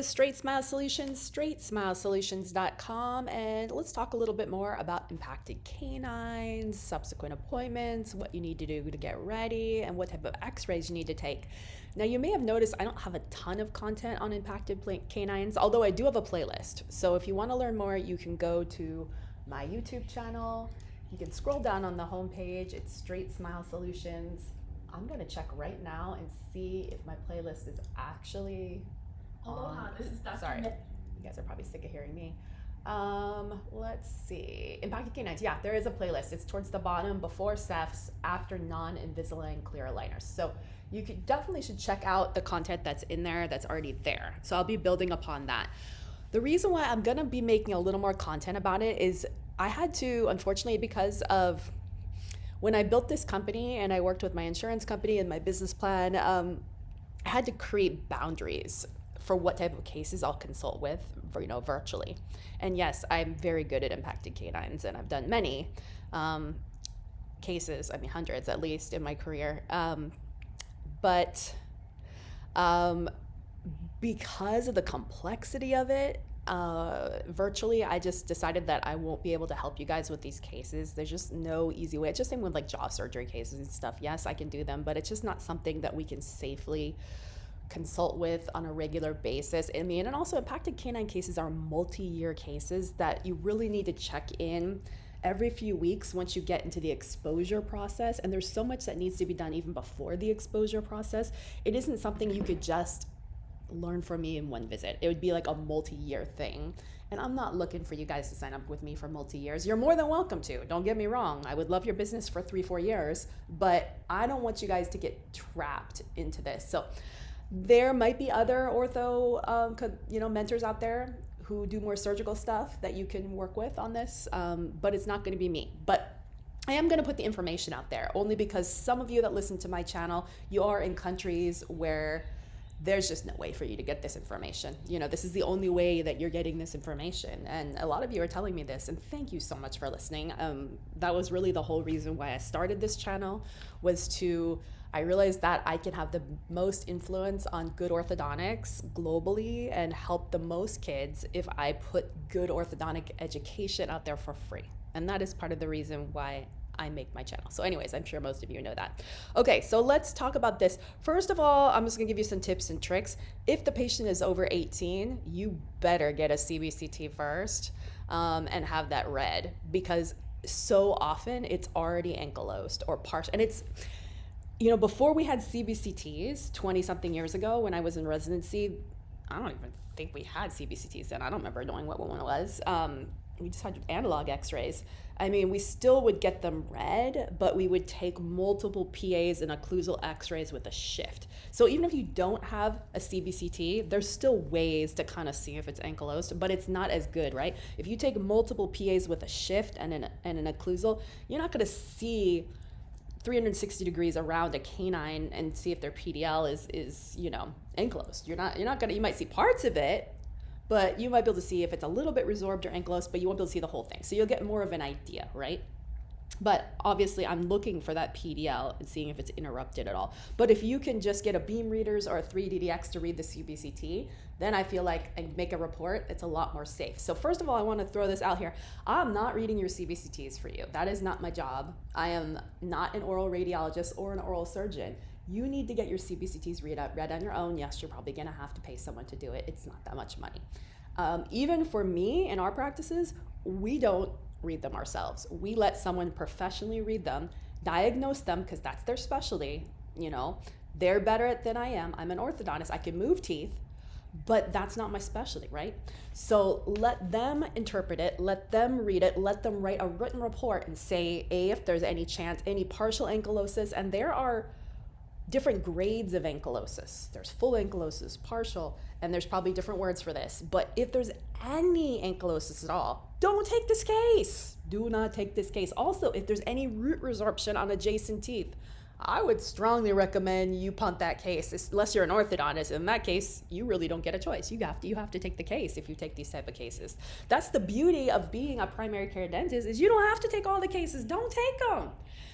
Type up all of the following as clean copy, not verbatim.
Straightsmile Solutions, straightsmilesolutions.com, and let's talk a little bit more about impacted canines, subsequent appointments, what you need to do to get ready, and what type of X-rays you need to take. Now, you may have noticed I don't have a ton of content on impacted canines, although I do have a playlist. So if you want to learn more, you can go to my YouTube channel. You can scroll down on the homepage. It's Straightsmile Solutions. I'm going to check right now and see if my playlist is actually Aloha, this is Dr. Sorry, you guys are probably sick of hearing me. Let's see. Impacted canines. Yeah, there is a playlist. It's towards the bottom, before cephs, after non-Invisalign clear aligners. So you definitely should check out the content that's in there, that's already there. So I'll be building upon that. The reason why I'm gonna be making a little more content about it is I had to, unfortunately, because of when I built this company and I worked with my insurance company and my business plan, I had to create boundaries for what type of cases I'll consult with, virtually. And yes, I'm very good at impacted canines, and I've done many cases, hundreds at least in my career. But because of the complexity of it, virtually, I just decided that I won't be able to help you guys with these cases. There's just no easy way. It's just same with like jaw surgery cases and stuff. Yes, I can do them, but it's just not something that we can safely consult with on a regular basis. And also impacted canine cases are multi-year cases that you really need to check in every few weeks once you get into the exposure process. And there's so much that needs to be done even before the exposure process. It isn't something you could just learn from me in one visit. It would be like a multi-year thing. And I'm not looking for you guys to sign up with me for multi-years. You're more than welcome to. Don't get me wrong. I would love your business for 3-4 years, but I don't want you guys to get trapped into this. So there might be other ortho mentors out there who do more surgical stuff that you can work with on this, but it's not going to be me. But I am going to put the information out there only because some of you that listen to my channel, you are in countries where there's just no way for you to get this information. This is the only way that you're getting this information. And a lot of you are telling me this, and thank you so much for listening. That was really the whole reason why I started this channel, I realized that I can have the most influence on good orthodontics globally and help the most kids if I put good orthodontic education out there for free. And that is part of the reason why I make my channel. So anyways, I'm sure most of you know that. Okay, so let's talk about this. First of all, I'm just gonna give you some tips and tricks. If the patient is over 18, you better get a CBCT first and have that read, because so often it's already ankylosed or partial. And it's, before we had CBCTs 20 something years ago when I was in residency, I don't even think we had CBCTs then. I don't remember knowing what one was. We just had analog X-rays. We still would get them read, but we would take multiple PAs and occlusal X-rays with a shift. So even if you don't have a CBCT, there's still ways to kind of see if it's ankylosed, but it's not as good, right? If you take multiple PAs with a shift and an occlusal, you're not going to see 360 degrees around a canine and see if their PDL is ankylosed. You might see parts of it, but you might be able to see if it's a little bit resorbed or ankylosed, but you won't be able to see the whole thing. So you'll get more of an idea, right? But obviously I'm looking for that PDL and seeing if it's interrupted at all. But if you can just get a beam readers or a 3DDX to read the CBCT, then I feel like and make a report, it's a lot more safe. So first of all, I want to throw this out here. I'm not reading your CBCTs for you. That is not my job. I am not an oral radiologist or an oral surgeon. You need to get your CBCTs read on your own. Yes, you're probably gonna have to pay someone to do it. It's not that much money. Even for me in our practices, we don't read them ourselves. We let someone professionally read them, diagnose them, because that's their specialty. They're better at than I am. I'm an orthodontist. I can move teeth, but that's not my specialty, right? So let them interpret it, let them read it, let them write a written report and say, if there's any chance, any partial ankylosis, and there are different grades of ankylosis. There's full ankylosis, partial, and there's probably different words for this. But if there's any ankylosis at all, don't take this case. Do not take this case. Also, if there's any root resorption on adjacent teeth, I would strongly recommend you punt that case, unless you're an orthodontist. In that case, you really don't get a choice. You have to take the case if you take these type of cases. That's the beauty of being a primary care dentist, is you don't have to take all the cases. Don't take them.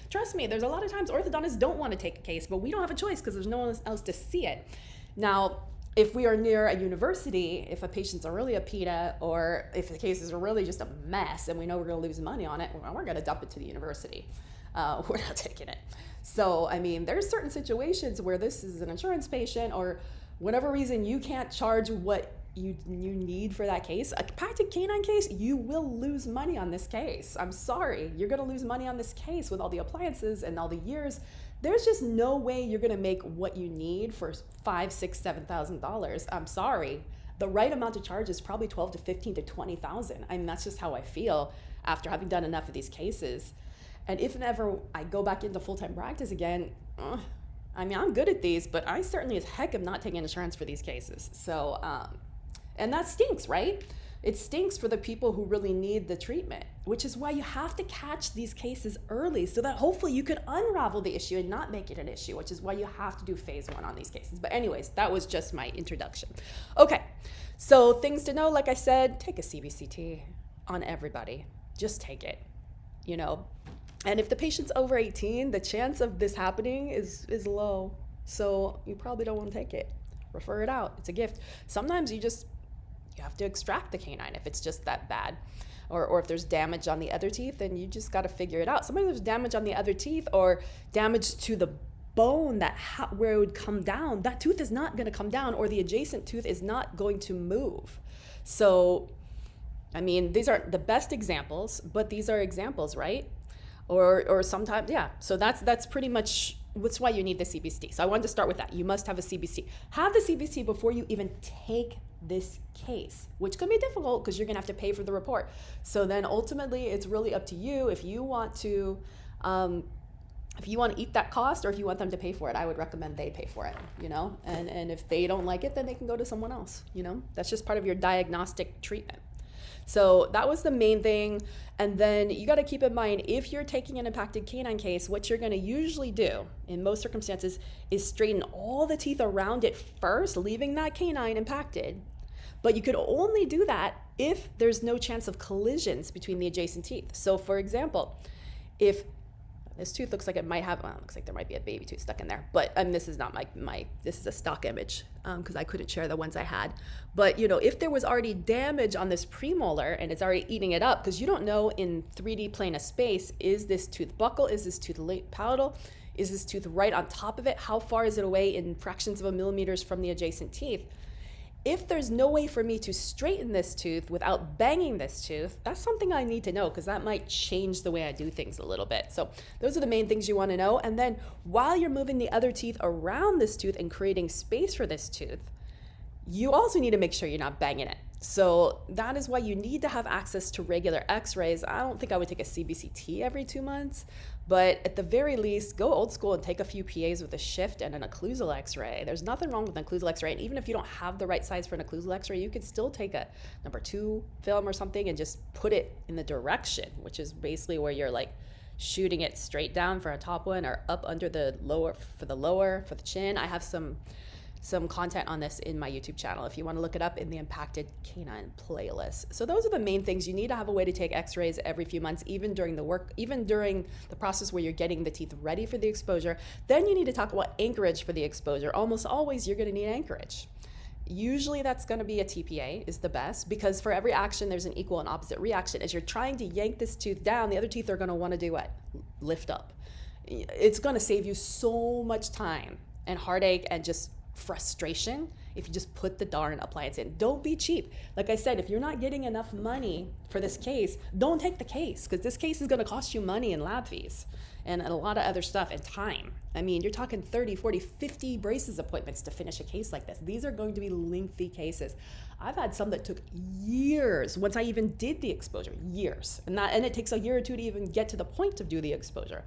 Trust me, there's a lot of times orthodontists don't want to take a case, but we don't have a choice because there's no one else to see it. Now, if we are near a university, if a patient's really a PETA, or if the cases are really just a mess and we know we're going to lose money on it, well, we're going to dump it to the university. We're not taking it. So, I mean, there's certain situations where this is an insurance patient, or whatever reason you can't charge what you need for that case. A compacted canine case, you will lose money on this case. I'm sorry, you're going to lose money on this case with all the appliances and all the years. There's just no way you're going to make what you need for $5,000, $6,000, $7,000. I'm sorry. The right amount to charge is probably $12,000 to $15,000 to $20,000. I mean, that's just how I feel after having done enough of these cases. And if ever I go back into full-time practice again, I mean, I'm good at these, but I certainly as heck am not taking insurance for these cases. So, and that stinks, right? It stinks for the people who really need the treatment, which is why you have to catch these cases early so that hopefully you could unravel the issue and not make it an issue, which is why you have to do phase 1 on these cases. But anyways, that was just my introduction. Okay, so things to know, like I said, take a CBCT on everybody. Just take it, you know. And if the patient's over 18, the chance of this happening is low. So you probably don't want to take it. Refer it out. It's a gift. Sometimes you have to extract the canine if it's just that bad. Or if there's damage on the other teeth, then you just got to figure it out. Sometimes there's damage on the other teeth or damage to the bone where it would come down. That tooth is not going to come down, or the adjacent tooth is not going to move. So, I mean, these aren't the best examples, but these are examples, right? Or sometimes, yeah. So that's pretty much what's why you need the CBC. So I wanted to start with that. You must have a CBC. Have the CBC before you even take this case, which can be difficult because you're gonna have to pay for the report. So then ultimately, it's really up to you if you want to eat that cost, or if you want them to pay for it. I would recommend they pay for it, you know. And if they don't like it, then they can go to someone else. You know, that's just part of your diagnostic treatment. So that was the main thing. And then you got to keep in mind, if you're taking an impacted canine case, what you're going to usually do in most circumstances is straighten all the teeth around it first, leaving that canine impacted. But you could only do that if there's no chance of collisions between the adjacent teeth. So for example, if this tooth looks like it might have, looks like there might be a baby tooth stuck in there, but this is not this is a stock image because I couldn't share the ones I had. But you know, if there was already damage on this premolar and it's already eating it up, because you don't know in 3D plane of space, is this tooth buccal, is this tooth late palatal, is this tooth right on top of it, how far is it away in fractions of a millimeters from the adjacent teeth? If there's no way for me to straighten this tooth without banging this tooth, that's something I need to know, because that might change the way I do things a little bit. So those are the main things you want to know. And then while you're moving the other teeth around this tooth and creating space for this tooth, you also need to make sure you're not banging it. So that is why you need to have access to regular X-rays. I don't think I would take a CBCT every 2 months, but at the very least, go old school and take a few PAs with a shift and an occlusal X-ray. There's nothing wrong with an occlusal X-ray, and even if you don't have the right size for an occlusal X-ray, you could still take a number 2 film or something and just put it in the direction, which is basically where you're like shooting it straight down for a top one, or up under the lower for the chin. I have some content on this in my YouTube channel if you want to look it up in the impacted canine playlist. So those are the main things. You need to have a way to take X-rays every few months, even during the process where you're getting the teeth ready for the exposure. Then you need to talk about anchorage for the exposure. Almost always you're going to need anchorage. Usually that's going to be a TPA is the best, because for every action there's an equal and opposite reaction. As you're trying to yank this tooth down, the other teeth are going to want to do what? Lift up. It's going to save you so much time and heartache and just frustration if you just put the darn appliance in. Don't be cheap. Like I said, if you're not getting enough money for this case, don't take the case, because this case is going to cost you money in lab fees and a lot of other stuff and time. I mean, you're talking 30, 40, 50 braces appointments to finish a case like this. These are going to be lengthy cases. I've had some that took years once I even did the exposure, years. And it takes a year or two to even get to the point of do the exposure.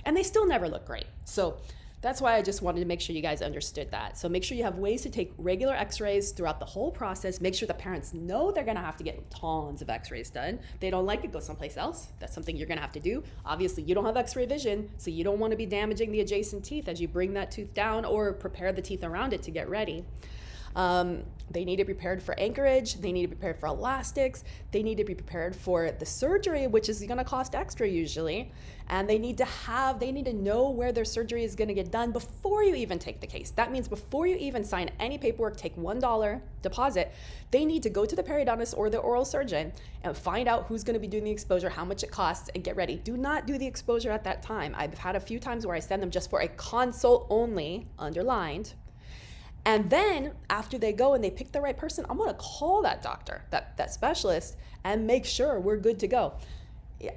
And they still never look great. So that's why I just wanted to make sure you guys understood that. So make sure you have ways to take regular X-rays throughout the whole process. Make sure the parents know they're gonna have to get tons of X-rays done. If they don't like it, go someplace else. That's something you're gonna have to do. Obviously, you don't have X-ray vision, so you don't wanna be damaging the adjacent teeth as you bring that tooth down or prepare the teeth around it to get ready. They need to be prepared for anchorage. They need to be prepared for elastics. They need to be prepared for the surgery, which is going to cost extra usually. And they need to know where their surgery is going to get done before you even take the case. That means before you even sign any paperwork, take $1 deposit, they need to go to the periodontist or the oral surgeon and find out who's going to be doing the exposure, how much it costs, and get ready. Do not do the exposure at that time. I've had a few times where I send them just for a consult only, underlined. And then after they go and they pick the right person, I'm going to call that doctor, that specialist, and make sure we're good to go.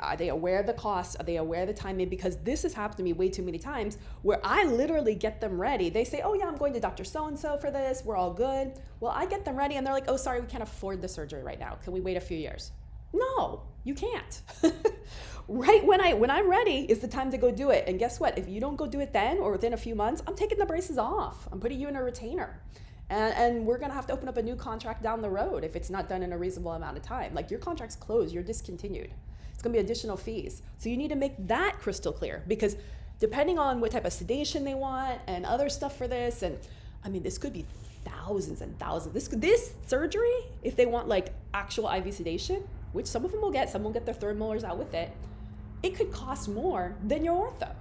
Are they aware of the cost? Are they aware of the timing? Because this has happened to me way too many times where I literally get them ready. They say, oh yeah, I'm going to Dr. So-and-so for this. We're all good. Well, I get them ready and they're like, oh, sorry, we can't afford the surgery right now. Can we wait a few years? No, you can't. Right when I'm ready is the time to go do it. And guess what? If you don't go do it then or within a few months, I'm taking the braces off. I'm putting you in a retainer. And we're going to have to open up a new contract down the road if it's not done in a reasonable amount of time. Like your contract's closed, you're discontinued. It's going to be additional fees. So you need to make that crystal clear because depending on what type of sedation they want and other stuff for this, and I mean, this could be thousands and thousands. This surgery, if they want like actual IV sedation, which some of them will get, some will get their third molars out with it, it could cost more than your ortho.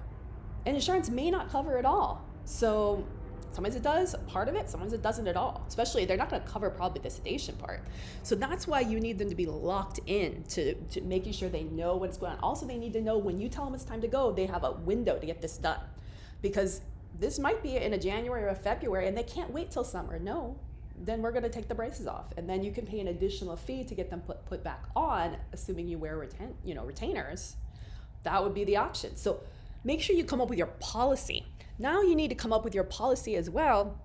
And insurance may not cover it all. So sometimes it does, part of it, sometimes it doesn't at all. Especially, they're not going to cover probably the sedation part. So that's why you need them to be locked in to making sure they know what's going on. Also, they need to know when you tell them it's time to go, they have a window to get this done. Because this might be in a January or a February, and they can't wait till summer. No, then we're going to take the braces off. And then you can pay an additional fee to get them put back on, assuming you wear retainers. That would be the option. So make sure you come up with your policy. Now you need to come up with your policy as well.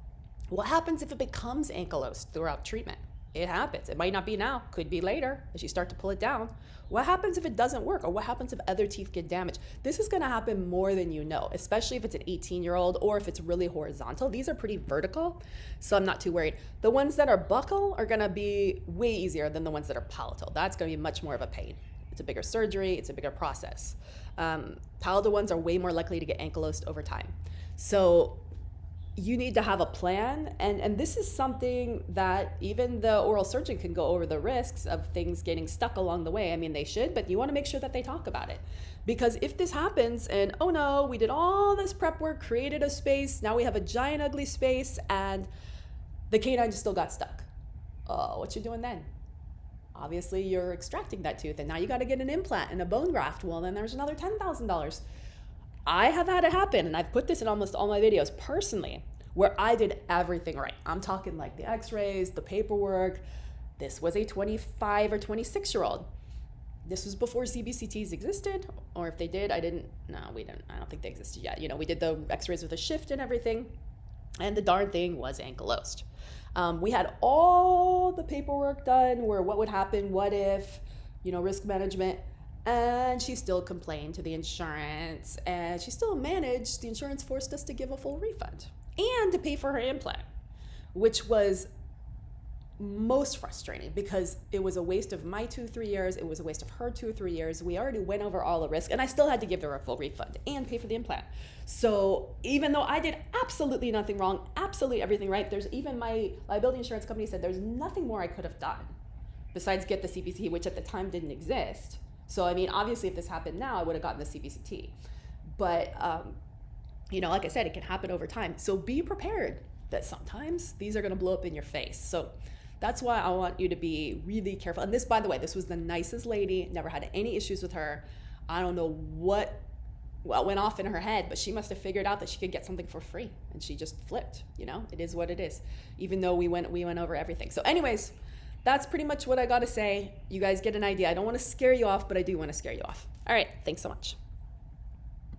What happens if it becomes ankylosed throughout treatment? It happens. It might not be now, could be later as you start to pull it down. What happens if it doesn't work, or what happens if other teeth get damaged? This is going to happen more than you know, especially if it's an 18-year-old or if it's really horizontal. These are pretty vertical, so I'm not too worried. The ones that are buccal are going to be way easier than the ones that are palatal. That's going to be much more of a pain. It's a bigger surgery, it's a bigger process. Palatal ones are way more likely to get ankylosed over time. So you need to have a plan, and this is something that even the oral surgeon can go over the risks of things getting stuck along the way. I mean, they should, but you want to make sure that they talk about it. Because if this happens and, oh no, we did all this prep work, created a space, now we have a giant ugly space, and the canine just still got stuck. Oh, what you doing then? Obviously, you're extracting that tooth, and now you got to get an implant and a bone graft. Well, then there's another $10,000. I have had it happen, and I've put this in almost all my videos personally, where I did everything right. I'm talking like the Xrays, the paperwork. This was a 25 or 26-year-old. This was before CBCTs existed, or if they did, I don't think they existed yet. We did the Xrays with a shift and everything, and the darn thing was ankylosed. We had all the paperwork done where what would happen, what if, risk management, and she still complained to the insurance, and she still managed, the insurance forced us to give a full refund and to pay for her implant, which was most frustrating because it was a waste of my 2-3 years, it was a waste of her 2-3 years. We already went over all the risk, and I still had to give her a full refund and pay for the implant. So even though I did absolutely nothing wrong, absolutely everything right, there's even my liability insurance company said there's nothing more I could have done besides get the CPCT, which at the time didn't exist. So I mean, obviously if this happened now, I would have gotten the CPCT. But like I said, it can happen over time. So be prepared that sometimes these are going to blow up in your face. So that's why I want you to be really careful. And this, by the way, this was the nicest lady, never had any issues with her. I don't know what went off in her head, but she must have figured out that she could get something for free, and she just flipped. It is what it is, even though we went over everything. So anyways, that's pretty much what I got to say. You guys get an idea. I don't want to scare you off, but I do want to scare you off. All right, thanks so much.